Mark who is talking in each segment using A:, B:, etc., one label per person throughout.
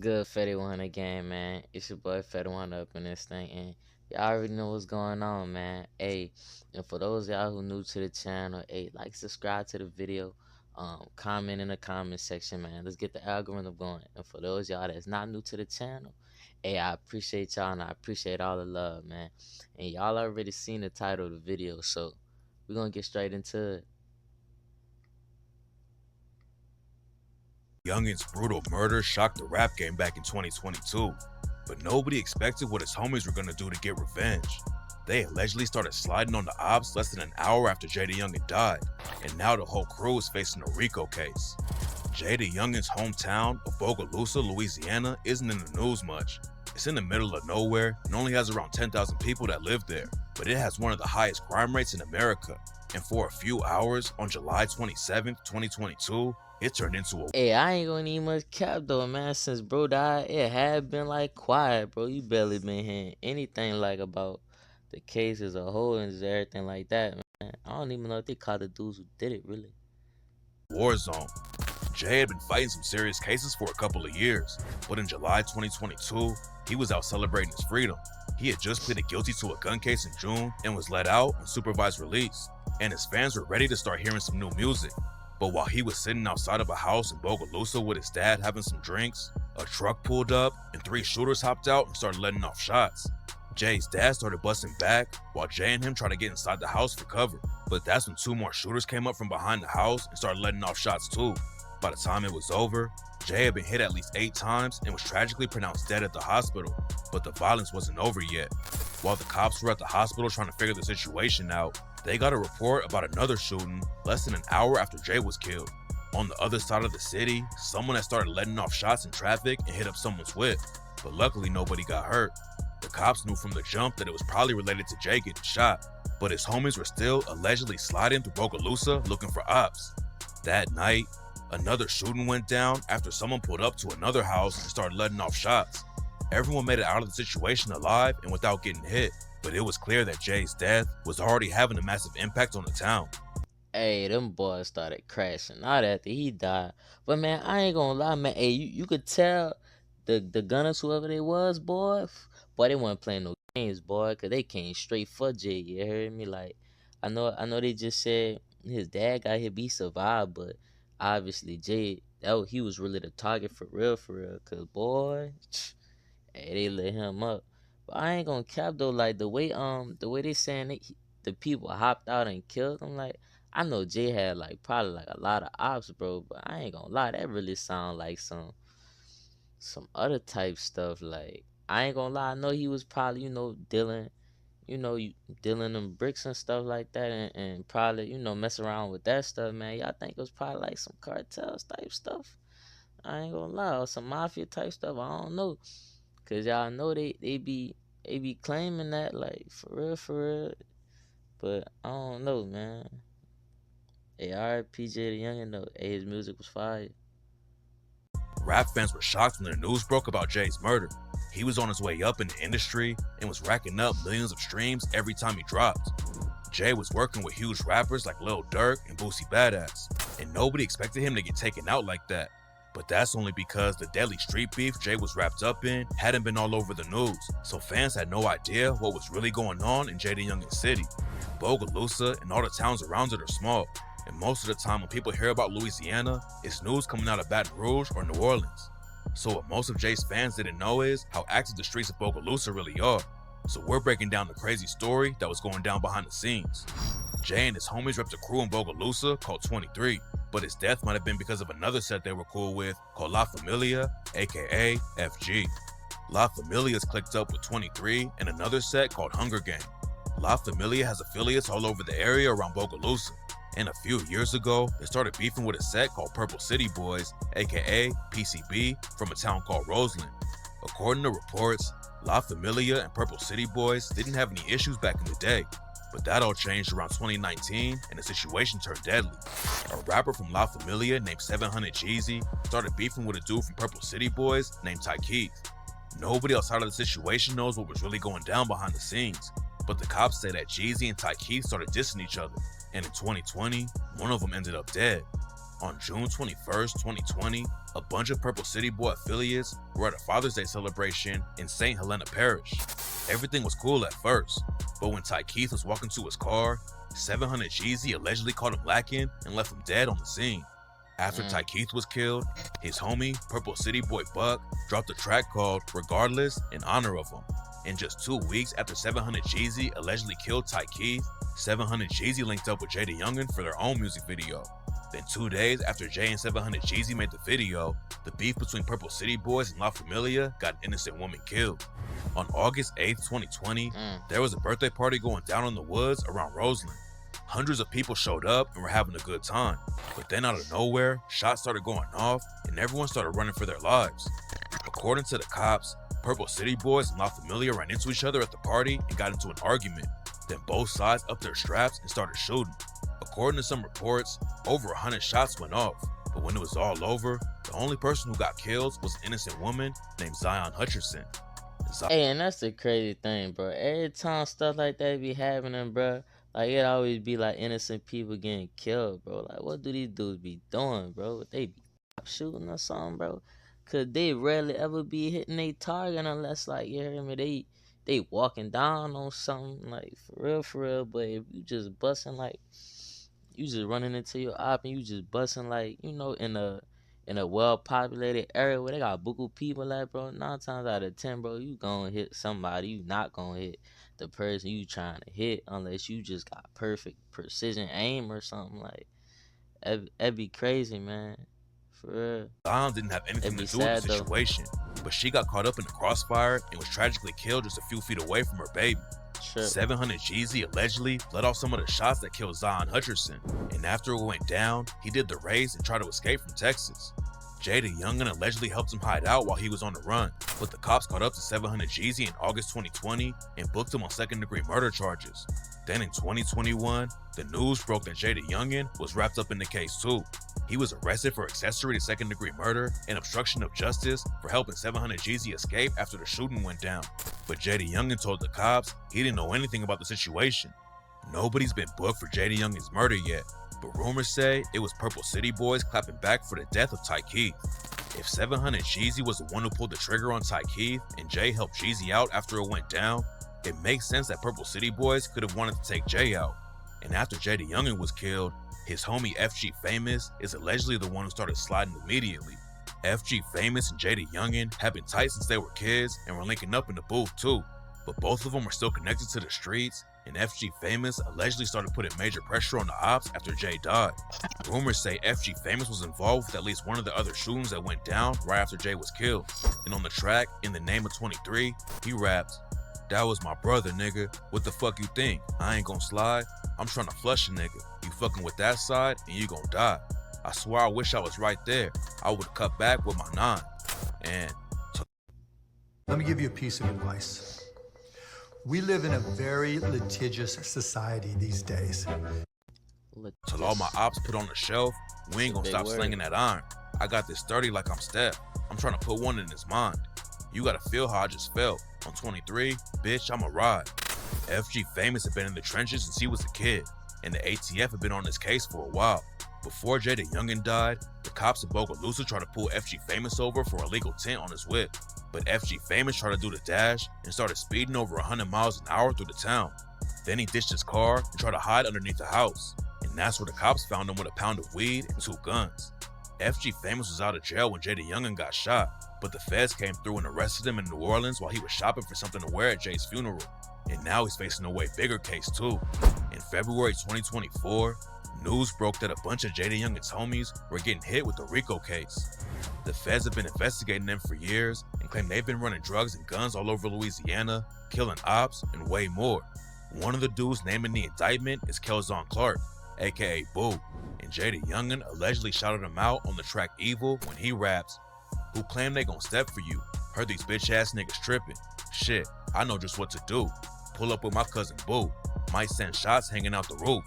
A: Good Fetti100 game, man. It's your boy Fetti100 up in this thing, and y'all already know what's going on, man. Hey, and for those of y'all who new to the channel, hey, like, subscribe to the video, comment in the comment section, man. Let's get the algorithm going. And for those y'all that's not new to the channel, hey, I appreciate y'all and I appreciate all the love, man. And y'all already seen the title of the video, so we're gonna get straight into it.
B: Youngan's brutal murder shocked the rap game back in 2022, but nobody expected what his homies were gonna do to get revenge. They allegedly started sliding on the ops less than an hour after Jaydayoungan died, and now the whole crew is facing a Rico case. Jaydayoungan's hometown of Bogalusa, Louisiana isn't in the news much. It's in the middle of nowhere and only has around 10,000 people that live there, but it has one of the highest crime rates in America. And for a few hours on July 27th, 2022, it turned into a
A: Hey, I ain't gonna need much cap though, man. Since bro died, it had been like quiet, bro. You barely been hearing anything like about the case as a whole and just everything like that, man. I don't even know if they caught the dudes who did it, really.
B: war zone. Jay had been fighting some serious cases for a couple of years, but in July 2022, he was out celebrating his freedom. He had just pleaded guilty to a gun case in June and was let out on supervised release, and his fans were ready to start hearing some new music. But while he was sitting outside of a house in Bogalusa with his dad having some drinks, a truck pulled up and 3 shooters hopped out and started letting off shots. Jay's dad started busting back while Jay and him tried to get inside the house for cover. But that's when 2 more shooters came up from behind the house and started letting off shots too. By the time it was over, Jay had been hit at least 8 times and was tragically pronounced dead at the hospital, but the violence wasn't over yet. While the cops were at the hospital trying to figure the situation out, they got a report about another shooting less than an hour after Jay was killed. On the other side of the city, someone had started letting off shots in traffic and hit up someone's whip, but luckily nobody got hurt. The cops knew from the jump that it was probably related to Jay getting shot, but his homies were still allegedly sliding through Bogalusa looking for ops. That night, another shooting went down after someone pulled up to another house and started letting off shots. Everyone made it out of the situation alive and without getting hit, but it was clear that Jay's death was already having a massive impact on the town.
A: Hey, them boys started crashing out after he died. But man, I ain't gonna lie, man. Hey, you could tell the gunners, whoever they was, boy, they wasn't playing no games, boy, cause they came straight for Jay. You heard me? Like, I know they just said his dad got hit, but he survived. But obviously, Jay, he was really the target for real, for real. Cause boy, hey, they lit him up. But I ain't gonna cap though. Like the way they saying the people hopped out and killed him. Like, I know Jay had like probably like a lot of ops, bro. But I ain't gonna lie, that really sound like some other type stuff. Like, I ain't gonna lie, I know he was probably, dealing, dealing them bricks and stuff like that, and probably, mess around with that stuff, man. Y'all think it was probably like some cartels type stuff? I ain't gonna lie, or some mafia type stuff. I don't know, cause y'all know they be claiming that, like, for real. But I don't know, man. Hey, R.I.P. Jaydayoungan though. Hey, his music was fire.
B: Rap fans were shocked when the news broke about Jay's murder. He was on his way up in the industry and was racking up millions of streams every time he dropped. Jay was working with huge rappers like Lil Durk and Boosie Badass, and nobody expected him to get taken out like that. But that's only because the deadly street beef Jay was wrapped up in hadn't been all over the news, so fans had no idea what was really going on in Jaydayoungan City. Bogalusa and all the towns around it are small, and most of the time when people hear about Louisiana, it's news coming out of Baton Rouge or New Orleans. So what most of Jay's fans didn't know is how active the streets of Bogalusa really are. So we're breaking down the crazy story that was going down behind the scenes. Jay and his homies repped a crew in Bogalusa called 23, but his death might have been because of another set they were cool with called La Familia, aka FG. La Familia's clicked up with 23 and another set called Hunger Gang. La Familia has affiliates all over the area around Bogalusa, and a few years ago, they started beefing with a set called Purple City Boys, aka PCB, from a town called Roseland. According to reports, La Familia and Purple City Boys didn't have any issues back in the day, but that all changed around 2019 and the situation turned deadly. A rapper from La Familia named 700 Jeezy started beefing with a dude from Purple City Boys named Ty Keith. Nobody outside of the situation knows what was really going down behind the scenes, but the cops say that Jeezy and Ty Keith started dissing each other, and in 2020, one of them ended up dead. On June 21st, 2020, a bunch of Purple City Boy affiliates were at a Father's Day celebration in St. Helena Parish. Everything was cool at first, but when Ty Keith was walking to his car, 700 Jeezy allegedly caught him lacking and left him dead on the scene. After Ty Keith was killed, his homie, Purple City Boy Buck, dropped a track called Regardless in honor of him. And just 2 weeks after 700 Jeezy allegedly killed Ty Keith, 700 Jeezy linked up with Jaydayoungan for their own music video. Then 2 days after Jay and 700 Jeezy made the video, the beef between Purple City Boys and La Familia got an innocent woman killed. On August 8th, 2020, there was a birthday party going down in the woods around Roseland. Hundreds of people showed up and were having a good time. But then out of nowhere, shots started going off and everyone started running for their lives. According to the cops, Purple City Boys and La Familia ran into each other at the party and got into an argument. Then both sides upped their straps and started shooting. According to some reports, over 100 shots went off, but when it was all over, the only person who got killed was an innocent woman named Zion Hutcherson.
A: Hey, and that's the crazy thing, bro. Every time stuff like that be happening, bro, like it always be like innocent people getting killed, bro. Like, what do these dudes be doing, bro? They be shooting or something, bro? Cause they rarely ever be hitting a target unless, like, you hear me, they walking down on something, like, for real. But if you just busting, like, you just running into your op and you just busting, like, in a well populated area where they got buku people at, bro, 9 times out of 10, bro, you gonna hit somebody. You not gonna hit the person you trying to hit unless you just got perfect precision aim or something. Like, that'd be crazy, man. For real.
B: Zion didn't have anything to do with the situation, but she got caught up in the crossfire and was tragically killed just a few feet away from her baby. 700 Jeezy allegedly let off some of the shots that killed Zion Hutcherson, and after it went down, he did the race and tried to escape from Texas. Jaydayoungan allegedly helped him hide out while he was on the run, but the cops caught up to 700 Jeezy in August 2020 and booked him on second-degree murder charges. Then in 2021, the news broke that Jaydayoungan was wrapped up in the case too. He was arrested for accessory to second-degree murder and obstruction of justice for helping 700 Jeezy escape after the shooting went down. But Jaydayoungan told the cops he didn't know anything about the situation. Nobody's been booked for Jaydayoungan's murder yet, but rumors say it was Purple City Boys clapping back for the death of Ty Keith. If 700 Jeezy was the one who pulled the trigger on Ty Keith and Jay helped Jeezy out after it went down, it makes sense that Purple City Boys could have wanted to take Jay out. And after Jaydayoungan was killed, his homie FG Famous is allegedly the one who started sliding immediately. FG Famous and Jaydayoungan have been tight since they were kids and were linking up in the booth too, but both of them were still connected to the streets, and FG Famous allegedly started putting major pressure on the ops after Jay died. Rumors say FG Famous was involved with at least one of the other shootings that went down right after Jay was killed, and on the track, In the Name of 23, he raps, "That was my brother, nigga. What the fuck you think? I ain't gon' slide. I'm trying to flush a nigga. You fucking with that side and you gon' die. I swear I wish I was right there. I would've cut back with my 9. And
C: let me give you a piece of advice. We live in a very litigious society these days.
B: Till all my ops put on the shelf, we ain't gonna stop slinging that iron. I got this 30 like I'm Steph. I'm trying to put one in his mind. You gotta feel how I just felt. On 23, bitch, I'm a ride." FG Famous had been in the trenches since he was a kid, and the ATF had been on this case for a while. Before Jaydayoungan died, the cops at Bogalusa tried to pull FG Famous over for illegal tint on his whip, but FG Famous tried to do the dash and started speeding over 100 miles an hour through the town. Then he ditched his car and tried to hide underneath the house, and that's where the cops found him with a pound of weed and 2 guns. FG Famous was out of jail when Jaydayoungan got shot, but the feds came through and arrested him in New Orleans while he was shopping for something to wear at Jay's funeral. And now he's facing a way bigger case too. In February 2024, news broke that a bunch of Jaydayoungan's homies were getting hit with the Rico case. The feds have been investigating them for years and claim they've been running drugs and guns all over Louisiana, killing ops, and way more. One of the dudes named in the indictment is Kelzon Clark, aka Boo, and Jaydayoungan allegedly shouted him out on the track Evil when he raps, "Who claim they gon' step for you? Heard these bitch ass niggas tripping. Shit, I know just what to do. Pull up with my cousin Boo. Might send shots hanging out the roof."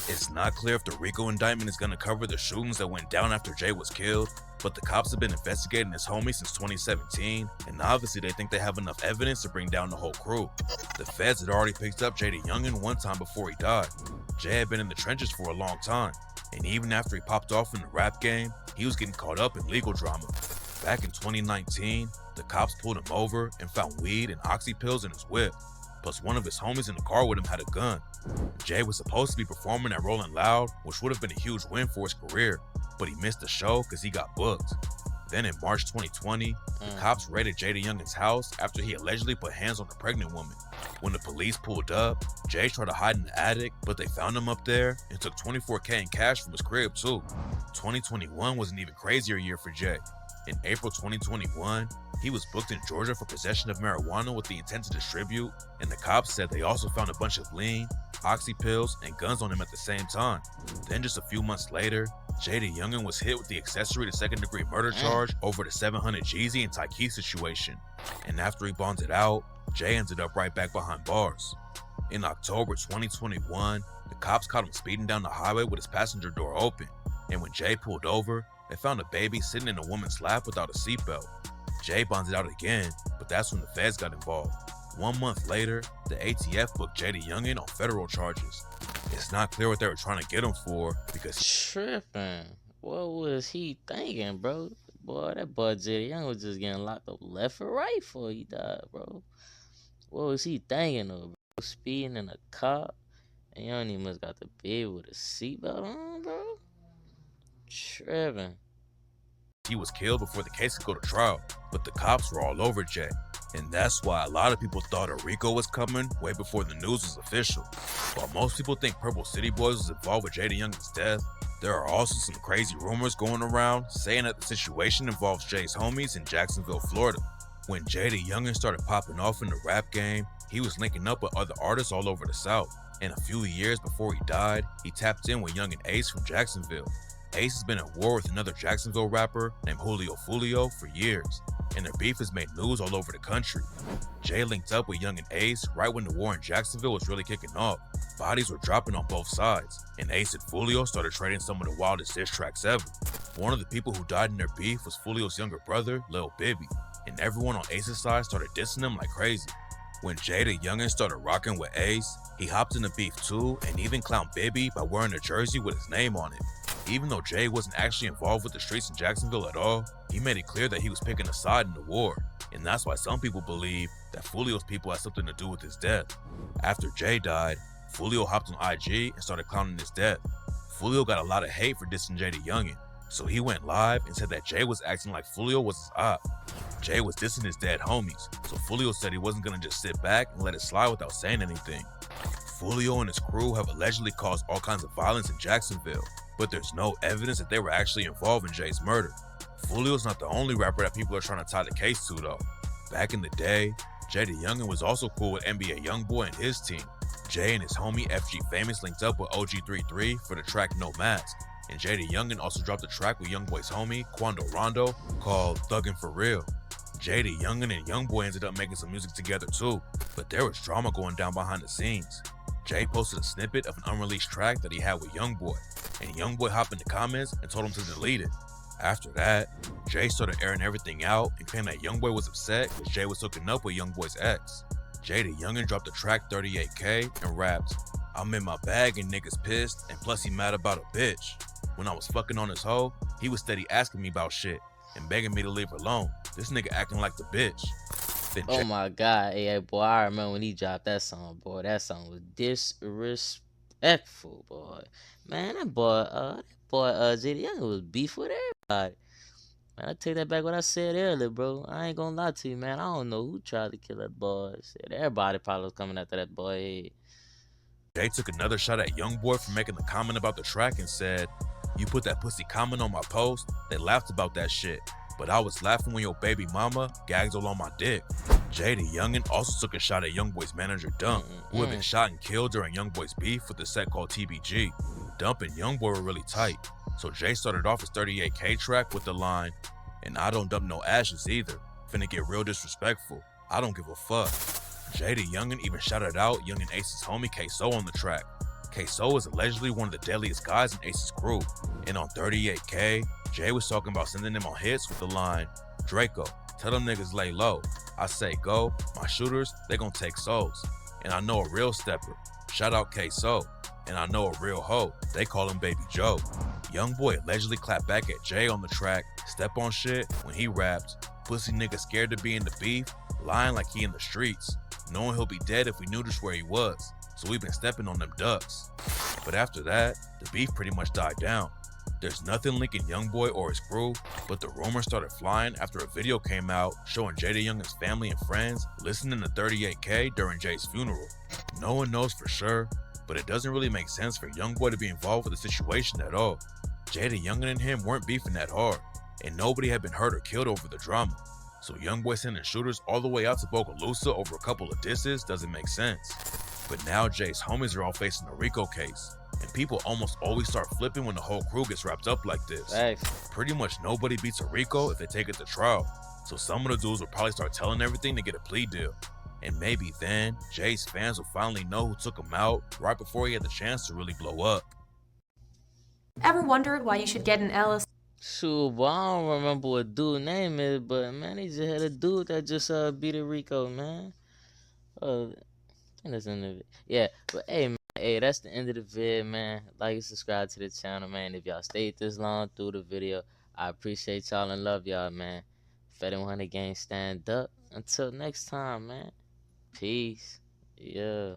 B: It's not clear if the Rico indictment is gonna cover the shootings that went down after Jay was killed, but the cops have been investigating his homie since 2017, and obviously they think they have enough evidence to bring down the whole crew. The feds had already picked up Jaydayoungan one time before he died. Jay had been in the trenches for a long time. And even after he popped off in the rap game, he was getting caught up in legal drama. Back in 2019, the cops pulled him over and found weed and oxy pills in his whip. Plus one of his homies in the car with him had a gun. Jay was supposed to be performing at Rolling Loud, which would have been a huge win for his career, but he missed the show because he got booked. Then in March 2020, the cops raided Jaydayoungan's house after he allegedly put hands on a pregnant woman. When the police pulled up, Jay tried to hide in the attic, but they found him up there and took $24K in cash from his crib too. 2021 was an even crazier year for Jay. In April 2021, he was booked in Georgia for possession of marijuana with the intent to distribute, and the cops said they also found a bunch of lean, oxy pills, and guns on him at the same time. Then just a few months later, Jaydayoungan was hit with the accessory to second-degree murder charge over the 700 Jeezy and Tyke situation. And after he bonded out, Jay ended up right back behind bars. In October 2021, the cops caught him speeding down the highway with his passenger door open. And when Jay pulled over, they found a baby sitting in a woman's lap without a seatbelt. Jay bonded out again, but that's when the feds got involved. 1 month later, the ATF booked Jaydayoungan on federal charges. It's not clear what they were trying to get him for because
A: Tripping. What was he thinking, bro? Boy, that boy Jaydayoungan was just getting locked up left and right before he died, bro. What was he thinking of, bro? Speeding in a car, and you don't even must got the baby with a seatbelt on, bro? Tripping.
B: he was killed before the case could go to trial, but the cops were all over Jay. And that's why a lot of people thought a Rico was coming way before the news was official. While most people think Purple City Boys was involved with Jaydayoungan's death, there are also some crazy rumors going around saying that the situation involves Jay's homies in Jacksonville, Florida. When Jaydayoungan started popping off in the rap game, he was linking up with other artists all over the South. And a few years before he died, he tapped in with Young and Ace from Jacksonville. Ace has been at war with another Jacksonville rapper named Julio Fulio for years, and their beef has made news all over the country. Jay linked up with Young and Ace right when the war in Jacksonville was really kicking off. Bodies were dropping on both sides, and Ace and Fulio started trading some of the wildest diss tracks ever. One of the people who died in their beef was Fulio's younger brother, Lil Bibby, and everyone on Ace's side started dissing him like crazy. When Jaydayoungan started rocking with Ace, he hopped in the beef too and even clowned Bibby by wearing a jersey with his name on it. Even though Jay wasn't actually involved with the streets in Jacksonville at all, he made it clear that he was picking a side in the war, and that's why some people believe that Fulio's people had something to do with his death. After Jay died, Fulio hopped on IG and started clowning his death. Fulio got a lot of hate for dissing Jaydayoungan, so he went live and said that Jay was acting like Fulio was his op. Jay was dissing his dead homies, so Fulio said he wasn't gonna just sit back and let it slide without saying anything. Fulio and his crew have allegedly caused all kinds of violence in Jacksonville, but there's no evidence that they were actually involved in Jay's murder. Fulio's not the only rapper that people are trying to tie the case to though. Back in the day, Jaydayoungan was also cool with NBA Youngboy and his team. Jay and his homie FG Famous linked up with OG33 for the track No Mask, and Jaydayoungan also dropped a track with Youngboy's homie Quando Rondo called Thuggin' For Real. Jaydayoungan and Youngboy ended up making some music together too, but there was drama going down behind the scenes. Jay posted a snippet of an unreleased track that he had with Youngboy, and Youngboy hopped in the comments and told him to delete it. After that, Jay started airing everything out and claimed that Youngboy was upset because Jay was hooking up with Youngboy's ex. Jaydayoungan dropped the track 38K and rapped, "I'm in my bag and niggas pissed, and plus he mad about a bitch. When I was fucking on his hoe, he was steady asking me about shit and begging me to leave her alone. This nigga acting like the bitch." Then
A: Oh my god, hey boy, I remember when he dropped that song, boy. That song was disrespectful, boy. Man, that boy, Jaydayoungan was beef with everybody. Man, I take that back what I said earlier, bro. I ain't gonna lie to you, man. I don't know who tried to kill that boy. Said everybody probably was coming after that boy.
B: Jay took another shot at Youngboy for making a comment about the track and said, "You put that pussy comment on my post, they laughed about that shit. But I was laughing when your baby mama gagged all on my dick." Jaydayoungan also took a shot at Youngboy's manager Dump, who had been shot and killed during Youngboy's beef with the set called TBG. Dump and Youngboy were really tight, so Jay started off his 38K track with the line, "And I don't dump no ashes either. Finna get real disrespectful. I don't give a fuck." Jaydayoungan even shouted out Young and Ace's homie K-So on the track. K-So is allegedly one of the deadliest guys in Ace's crew, and on 38K, Jay was talking about sending them on hits with the line, "Draco, tell them niggas lay low. I say go, my shooters, they gon' take souls. And I know a real stepper. Shout out K-So, and I know a real hoe, they call him Baby Joe. Youngboy allegedly clapped back at Jay on the track, step on shit when he rapped, pussy nigga scared to be in the beef, lying like he in the streets, knowing he'll be dead if we knew just where he was, so we been stepping on them ducks. But after that, the beef pretty much died down. There's nothing linking Youngboy or his crew, but the rumors started flying after a video came out showing Jaydayoungan's family and friends listening to 38K during Jay's funeral. No one knows for sure, but it doesn't really make sense for Youngboy to be involved with the situation at all. Jaydayoungan and him weren't beefing that hard, and nobody had been hurt or killed over the drama. So Youngboy sending shooters all the way out to Bogalusa over a couple of disses doesn't make sense. But now Jay's homies are all facing a Rico case, and people almost always start flipping when the whole crew gets wrapped up like this.
A: Thanks.
B: Pretty much nobody beats a Rico if they take it to trial, so some of the dudes will probably start telling everything to get a plea deal. And maybe then, Jay's fans will finally know who took him out right before he had the chance to really blow up.
D: Ever wondered why you should get an LS?
A: Shoot, but I don't remember what dude name is, but man, they just had a dude that just beat a Rico, man. I think that's the end of it. Yeah, but hey, man, hey, that's the end of the vid, man. Like and subscribe to the channel, man. If y'all stayed this long through the video, I appreciate y'all and love y'all, man. Fetti100 gang, stand up. Until next time, man. Peace. Yeah.